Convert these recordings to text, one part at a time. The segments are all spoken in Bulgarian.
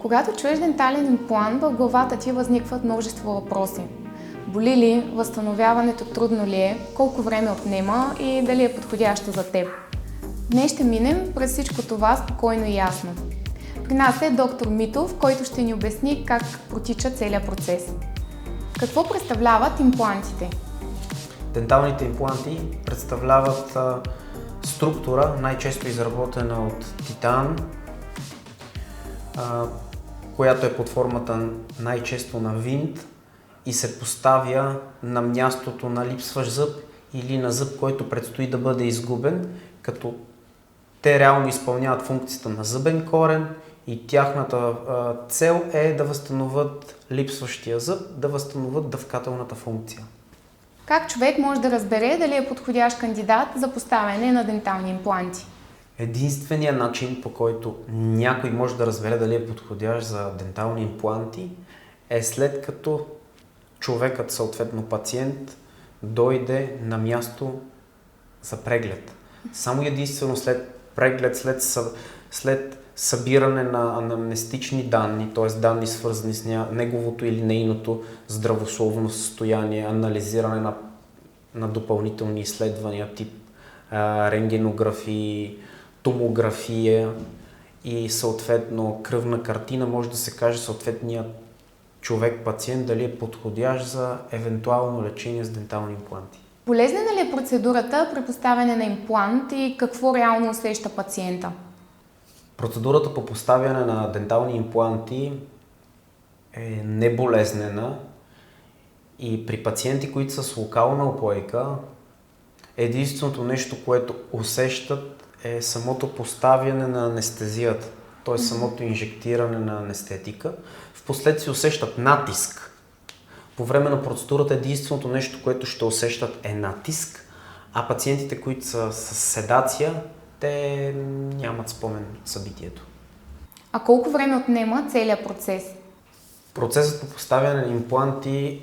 Когато чуеш дентален имплант, в главата ти възникват множество въпроси. Боли ли, възстановяването трудно ли е, колко време отнема и дали е подходящо за теб? Днес ще минем през всичко това спокойно и ясно. При нас е доктор Митов, който ще ни обясни как протича целият процес. Какво представляват имплантите? Денталните импланти представляват структура, най-често изработена от титан, която е под формата най-често на винт и се поставя на мястото на липсващ зъб или на зъб, който предстои да бъде изгубен, като те реално изпълняват функцията на зъбен корен и тяхната цел е да възстановят липсващия зъб, да възстановят дъвкателната функция. Как човек може да разбере дали е подходящ кандидат за поставяне на дентални импланти? Единственият начин, по който някой може да разбере дали е подходящ за дентални импланти, е след като човекът, съответно пациент, дойде на място за преглед. Само единствено след преглед, след събиране на анамнестични данни, т.е. данни свързани с неговото или нейното здравословно състояние, анализиране на допълнителни изследвания тип рентгенографии, томография и съответно кръвна картина, може да се каже съответният човек-пациент дали е подходящ за евентуално лечение с дентални импланти. Полезнена ли е процедурата при поставяне на имплант и какво реално усеща пациента? Процедурата по поставяне на дентални импланти е неболезнена и при пациенти, които са с локална упойка, единственото нещо, което усещат е самото поставяне на анестезията, т.е. самото инжектиране на анестетика. Впоследствие усещат натиск. По време на процедурата единственото нещо, което ще усещат е натиск, а пациентите, които са с седация, те нямат спомен от събитието. А колко време отнема целият процес? Процесът по поставяне на импланти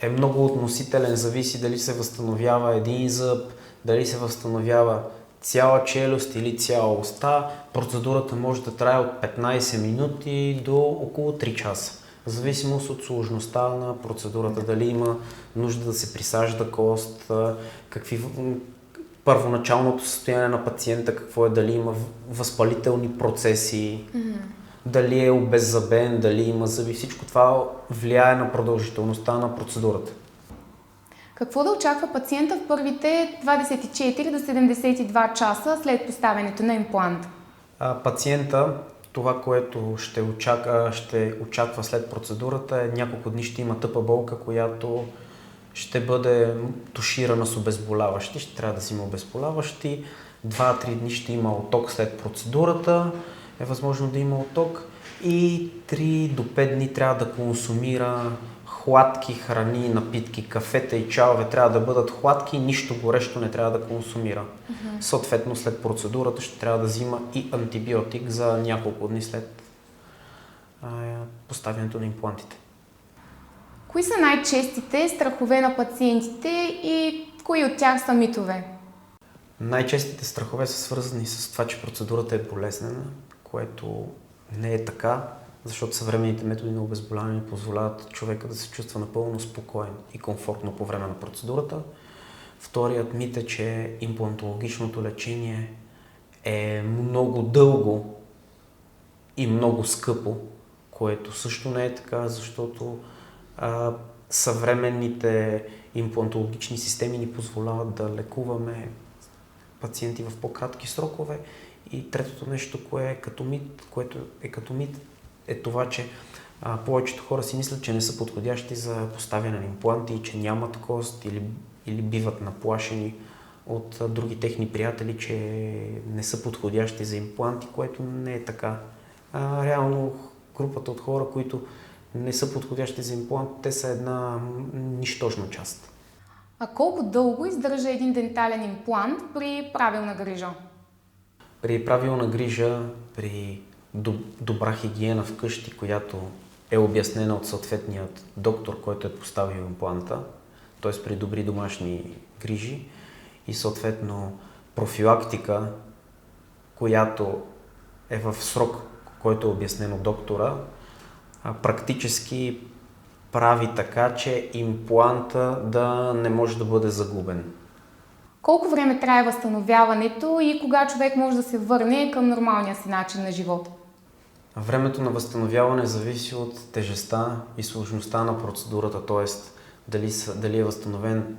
е много относителен, зависи дали се възстановява един зъб, дали се възстановява цяла челюст или цяла уста. Процедурата може да трае от 15 минути до около 3 часа. В зависимост от сложността на процедурата, дали има нужда да се присажда кост, първоначалното състояние на пациента, какво е, дали има възпалителни процеси, дали е обеззъбен, дали има зъби. Всичко това влияе на продължителността на процедурата. Какво да очаква пациента в първите 24 до 72 часа след поставянето на имплант? Пациента, това, което ще очаква след процедурата е няколко дни ще има тъпа болка, която ще бъде туширана с обезболяващи, ще трябва да си има обезболяващи. 2-3 дни ще има отток след процедурата, е възможно да има отток и 3 до 5 дни трябва да консумира хладки храни, напитки, кафета и чайове трябва да бъдат хладки, нищо горещо не трябва да консумира. Съответно след процедурата ще трябва да взима и антибиотик за няколко дни след поставянето на имплантите. Кои са най-честите страхове на пациентите и кои от тях са митове? Най-честите страхове са свързани с това, че процедурата е болезнена, което не е така, защото съвременните методи на обезболяване позволяват човека да се чувства напълно спокоен и комфортно по време на процедурата. Вторият мит е, че имплантологичното лечение е много дълго и много скъпо, което също не е така, защото съвременните имплантологични системи ни позволяват да лекуваме пациенти в по-кратки срокове. И третото нещо, което е като мит, е това, че повечето хора си мислят, че не са подходящи за поставяне на импланти и че нямат кост или биват наплашени от други техни приятели, че не са подходящи за импланти, което не е така. Реално групата от хора, които не са подходящи за имплант, те са една нищожна част. А колко дълго издържа един дентален имплант при правилна грижа? При правилна грижа, при добра хигиена вкъщи, която е обяснена от съответният доктор, който е поставил импланта, т.е. при добри домашни грижи и съответно профилактика, която е в срок, който е обяснен от доктора, практически прави така, че импланта да не може да бъде загубен. Колко време трае възстановяването и кога човек може да се върне към нормалния си начин на живот? Времето на възстановяване зависи от тежестта и сложността на процедурата, т.е. дали е възстановен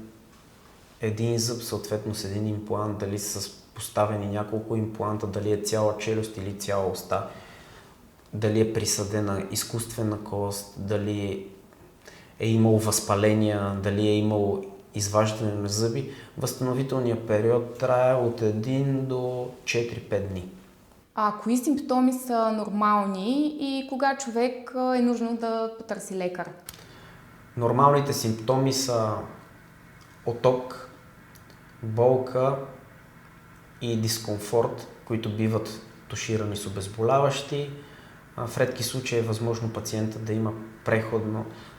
един зъб, съответно с един имплант, дали са поставени няколко импланта, дали е цяла челюст или цяла уста, дали е присъдена изкуствена кост, дали е имало възпаления, дали е имало изваждане на зъби. Възстановителният период трае от 1 до 4-5 дни. А кои симптоми са нормални и кога човек е нужно да потърси лекар? Нормалните симптоми са оток, болка и дискомфорт, които биват туширани с обезболяващи. В редки случаи е възможно пациента да има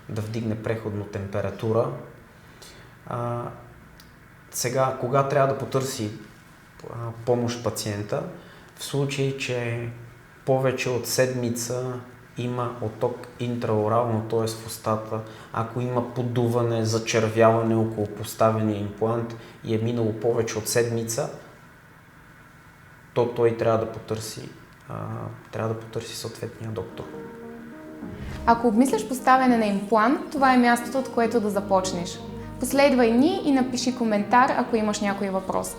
да вдигне преходно температура. Сега, кога трябва да потърси помощ пациента? В случай, че повече от седмица има оток интраорално, т.е. в устата, ако има подуване, зачервяване около поставения имплант и е минало повече от седмица, то той трябва да потърси съответния доктор. Ако обмисляш поставяне на имплант, това е мястото, от което да започнеш. Последвай ни и напиши коментар, ако имаш някой въпрос.